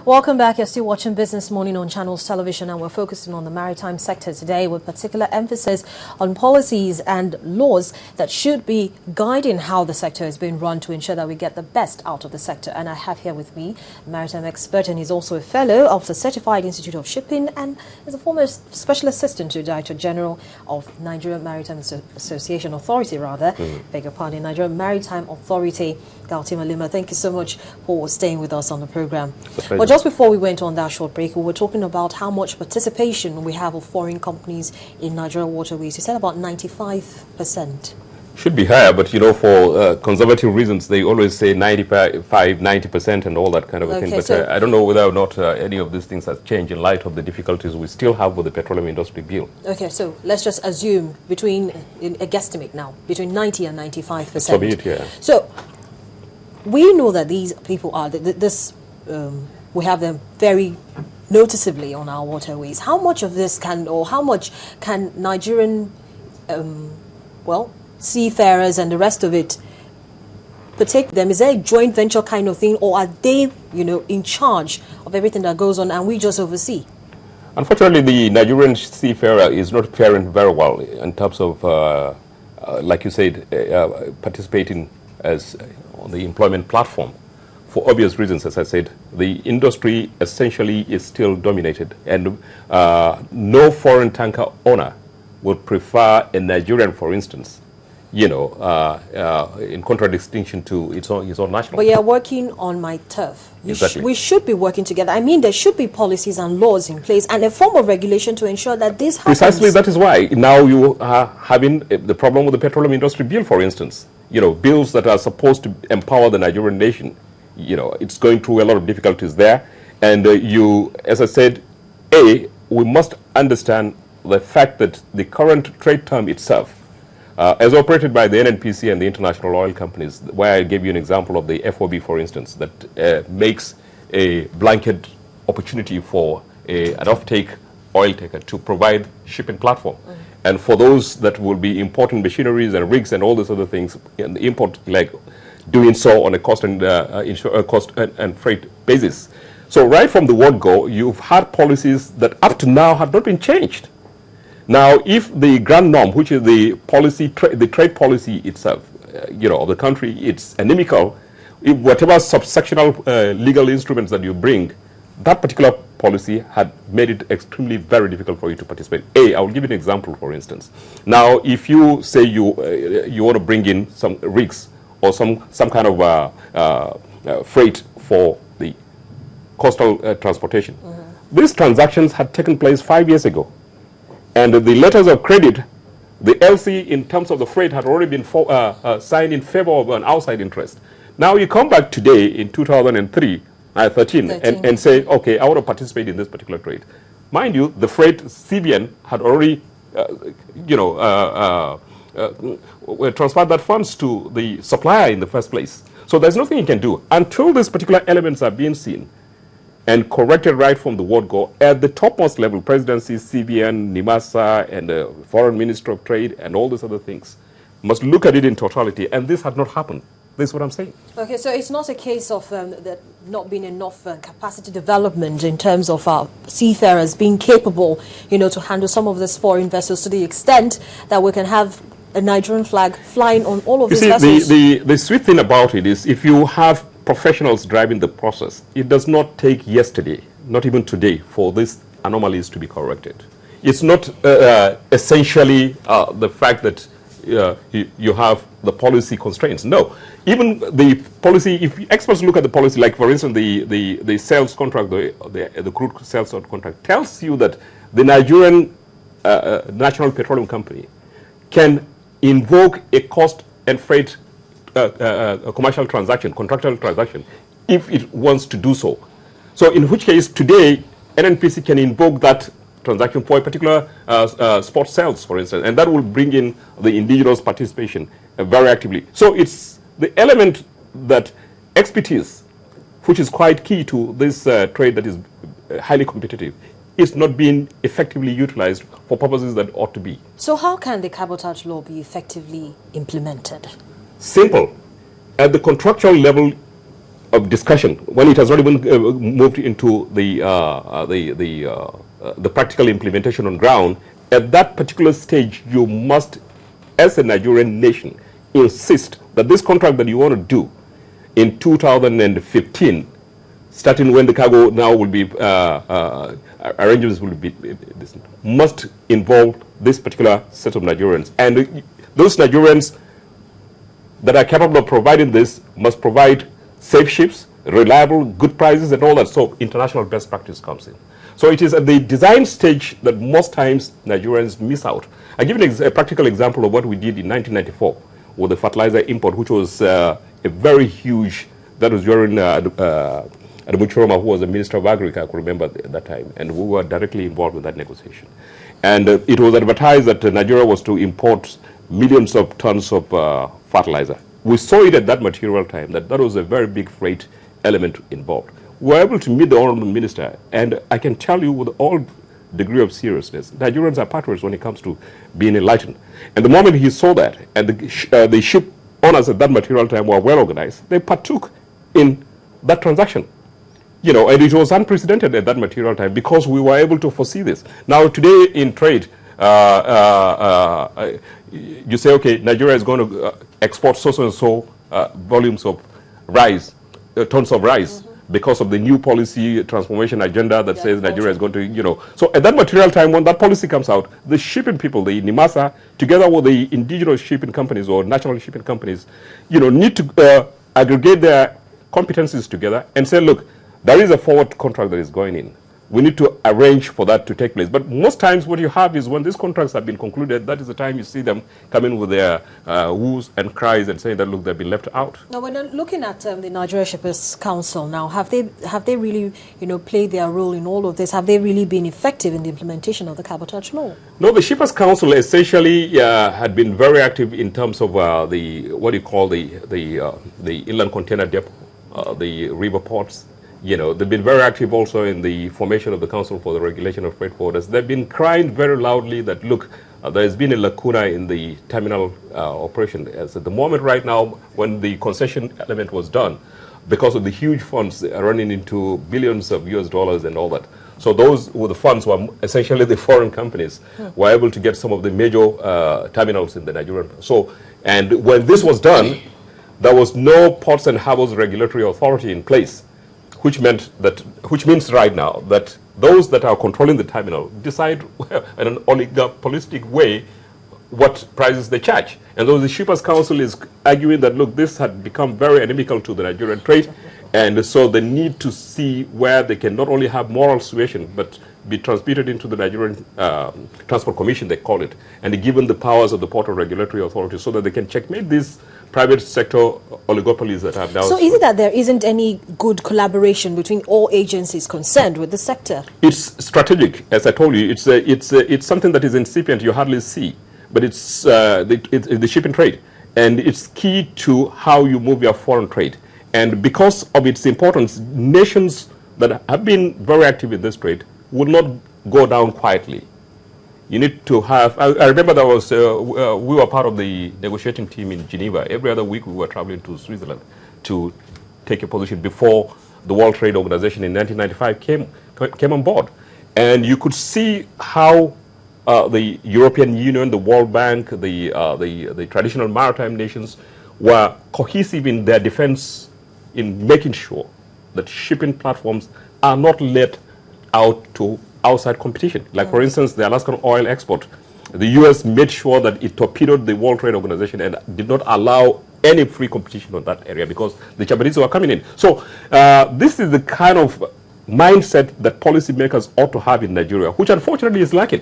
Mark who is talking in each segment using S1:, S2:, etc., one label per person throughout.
S1: Welcome back. You're still watching Business Morning on Channels Television, and we're focusing on the maritime sector today with particular emphasis on policies and laws that should be guiding how the sector is being run to ensure that we get the best out of the sector. And I have here with me a maritime expert, and he's also a fellow of the Certified Institute of Shipping and is a former special assistant to Director General of Nigerian Maritime Association Authority, beg your pardon, Nigerian Maritime Authority, Galtima, Liman. Thank you so much for staying with us on the program. Well, just before we went on that short break, we were talking about how much participation we have of foreign companies in Nigerian waterways. You said about 95%.
S2: Should be higher, but you know, for conservative reasons, they always say 90% and all that kind of a thing. But so I don't know whether or not any of these things has changed in light of the difficulties we still have with the petroleum industry bill.
S1: Okay, so let's just assume a guesstimate now, between 90 and 95%.
S2: So be it, yeah.
S1: So we know that these people are, we have them very noticeably on our waterways. How much of this how much can Nigerian, seafarers and the rest of it partake them? Is there a joint venture kind of thing, or are they, in charge of everything that goes on and we just oversee?
S2: Unfortunately, the Nigerian seafarer is not faring very well in terms of, like you said, participating as on the employment platform. For obvious reasons, as I said, the industry essentially is still dominated, and no foreign tanker owner would prefer a Nigerian, for instance, in contradistinction to his own national.
S1: But you're working on my turf.
S2: Exactly.
S1: We should be working together. I mean, there should be policies and laws in place and a form of regulation to ensure that this happens.
S2: Precisely, that is why now you are having the problem with the petroleum industry bill, for instance. Bills that are supposed to empower the Nigerian nation. It's going through a lot of difficulties there. And as I said, we must understand the fact that the current trade term itself, as operated by the NNPC and the international oil companies, where I gave you an example of the FOB, for instance, that makes a blanket opportunity for an off-take oil taker to provide shipping platform. And for those that will be importing machineries and rigs and all these other things, and the import leg, doing so on a cost and freight basis. So right from the word go, you've had policies that up to now have not been changed. Now, if the grand norm, which is the policy, the trade policy itself, of the country, it's inimical, if whatever subsectional legal instruments that you bring, that particular policy had made it extremely very difficult for you to participate. I will give you an example, for instance. Now, if you say you want to bring in some rigs or some kind of freight for the coastal transportation, these transactions had taken place 5 years ago. And the letters of credit, the LC in terms of the freight had already been signed in favor of an outside interest. Now you come back today in 2013 and say, okay, I want to participate in this particular trade. Mind you, the freight CBN had already, transferred that funds to the supplier in the first place. So there's nothing you can do until these particular elements are being seen and corrected right from the word go at the topmost level, presidency, CBN, NIMASA, and the foreign minister of trade, and all these other things must look at it in totality, and this had not happened. This is what I'm saying.
S1: Okay, so it's not a case of there not being enough capacity development in terms of our seafarers being capable, to handle some of these foreign vessels to the extent that we can have a Nigerian flag flying on all of these vessels.
S2: The sweet thing about it is if you have professionals driving the process, it does not take yesterday, not even today, for these anomalies to be corrected. It's not essentially the fact that you have the policy constraints. No, even the policy, if experts look at the policy, like for instance the sales contract, the crude sales contract tells you that the Nigerian National Petroleum Company can invoke a cost and freight a commercial transaction, contractual transaction, if it wants to do so. So in which case today NNPC can invoke that transaction for a particular spot sales, for instance, and that will bring in the indigenous participation very actively. So it's the element that expertise, which is quite key to this trade that is highly competitive, is not being effectively utilized for purposes that ought to be.
S1: So how can the cabotage law be effectively implemented?
S2: Simple. At the contractual level, of discussion, when it has not even moved into the practical implementation on ground, at that particular stage, you must, as a Nigerian nation, insist that this contract that you want to do in 2015, starting when the cargo now will be, arrangements will be, must involve this particular set of Nigerians. And those Nigerians that are capable of providing this must provide safe ships, reliable, good prices, and all that. So international best practice comes in. So it is at the design stage that most times Nigerians miss out. I give you a practical example of what we did in 1994 with the fertilizer import, which was a very huge, that was during Adamuchiroma, who was the Minister of Agriculture, I could remember at that time, and we were directly involved with that negotiation. And it was advertised that Nigeria was to import millions of tons of fertilizer. We saw it at that material time, that was a very big freight element involved. We were able to meet the Honorable Minister, and I can tell you with all degree of seriousness, Nigerians are patriots when it comes to being enlightened. And the moment he saw that, and the ship owners at that material time were well organized, they partook in that transaction. You know, and it was unprecedented at that material time because we were able to foresee this. Now, today in trade, you say, okay, Nigeria is going to export so and so volumes of rice, tons of rice, because of the new policy transformation agenda that says Nigeria is going to, you know. So at that material time, when that policy comes out, the shipping people, the NIMASA, together with the indigenous shipping companies or national shipping companies, you know, need to aggregate their competencies together and say, look, there is a forward contract that is going in. We need to arrange for that to take place. But most times what you have is when these contracts have been concluded, that is the time you see them come in with their woos and cries and saying that, look, they've been left out.
S1: Now, when looking at the Nigeria Shippers Council now, have they really, you know, played their role in all of this? Have they really been effective in the implementation of the cabotage law? No,
S2: the Shippers Council essentially had been very active in terms of the, what do you call the inland container depot, the river ports. You know, they've been very active also in the formation of the Council for the Regulation of Freight Forwarders. They've been crying very loudly that, look, there has been a lacuna in the terminal operation. As at the moment right now, when the concession element was done, because of the huge funds running into billions of US dollars and all that. So those with the funds were essentially the foreign companies were able to get some of the major terminals in the Nigerian. So, and when this was done, there was no Ports and Harbors Regulatory Authority in place. Which means right now that those that are controlling the terminal decide in an oligopolistic way what prices they charge. And though the Shippers Council is arguing that, look, this had become very inimical to the Nigerian trade, and so they need to see where they can not only have moral suasion, but be transmitted into the Nigerian Transport Commission, they call it, and given the powers of the Port Regulatory Authority so that they can checkmate these private sector oligopolies that have now.
S1: So is it that there isn't any good collaboration between all agencies concerned with the sector?
S2: It's strategic, as I told you. It's something that is incipient, you hardly see, but it's the shipping trade, and it's key to how you move your foreign trade. And because of its importance, nations that have been very active in this trade would not go down quietly. You need to have, I remember there was, we were part of the negotiating team in Geneva. Every other week we were traveling to Switzerland to take a position before the World Trade Organization in 1995 came on board. And you could see how the European Union, the World Bank, the traditional maritime nations were cohesive in their defense in making sure that shipping platforms are not let out to outside competition. Like, for instance, the Alaskan oil export. The U.S. made sure that it torpedoed the World Trade Organization and did not allow any free competition on that area because the Japanese were coming in. So this is the kind of mindset that policymakers ought to have in Nigeria, which unfortunately is lacking.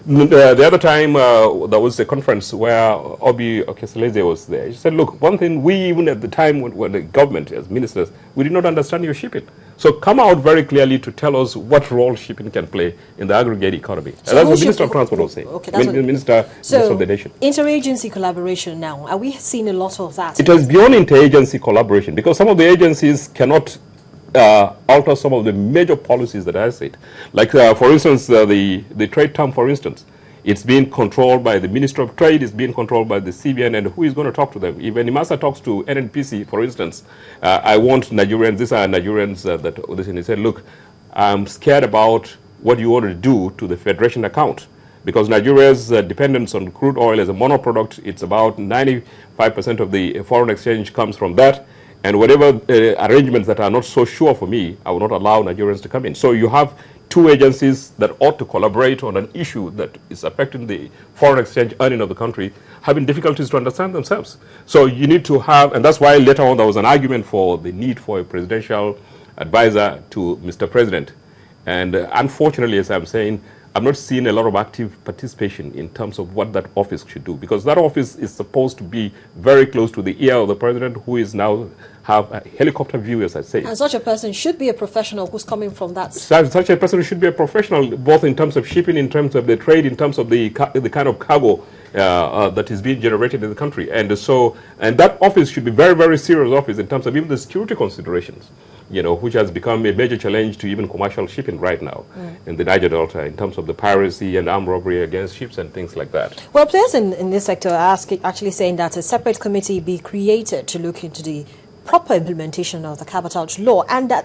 S2: The other time, there was a conference where Obi Okeseleze was there. He said, look, one thing, we even at the time when the government, as ministers, we did not understand your shipping. So come out very clearly to tell us what role shipping can play in the aggregate economy. So that's what the Minister of Transport was saying.
S1: Okay, that's
S2: Minister of the Nation.
S1: Interagency collaboration now, are we seeing a lot of that?
S2: It is beyond interagency collaboration because some of the agencies cannot alter some of the major policies that I said. Like, for instance, the trade term, for instance, It's being controlled by the Ministry of Trade, it's being controlled by the CBN, and who is going to talk to them? If Nimasa talks to NNPC, for instance, I want Nigerians, these are Nigerians that listen, he said, look, I'm scared about what you want to do to the Federation account. Because Nigeria's dependence on crude oil as a monoproduct, it's about 95% of the foreign exchange comes from that. And whatever arrangements that are not so sure for me, I will not allow Nigerians to come in. So you have two agencies that ought to collaborate on an issue that is affecting the foreign exchange earning of the country, having difficulties to understand themselves. So you need to have, and that's why later on there was an argument for the need for a presidential advisor to Mr. President. And unfortunately, as I'm saying, I'm not seeing a lot of active participation in terms of what that office should do, because that office is supposed to be very close to the ear of the president, who is now have a helicopter view, as I say.
S1: And such a person should be a professional who's coming from that.
S2: Such a person should be a professional, both in terms of shipping, in terms of the trade, in terms of the kind of cargo that is being generated in the country. And so, and that office should be very, very serious office in terms of even the security considerations, you know, which has become a major challenge to even commercial shipping right now in the Niger Delta, in terms of the piracy and armed robbery against ships and things like that.
S1: Well, players in this sector are actually saying that a separate committee be created to look into the proper implementation of the cabotage law, and that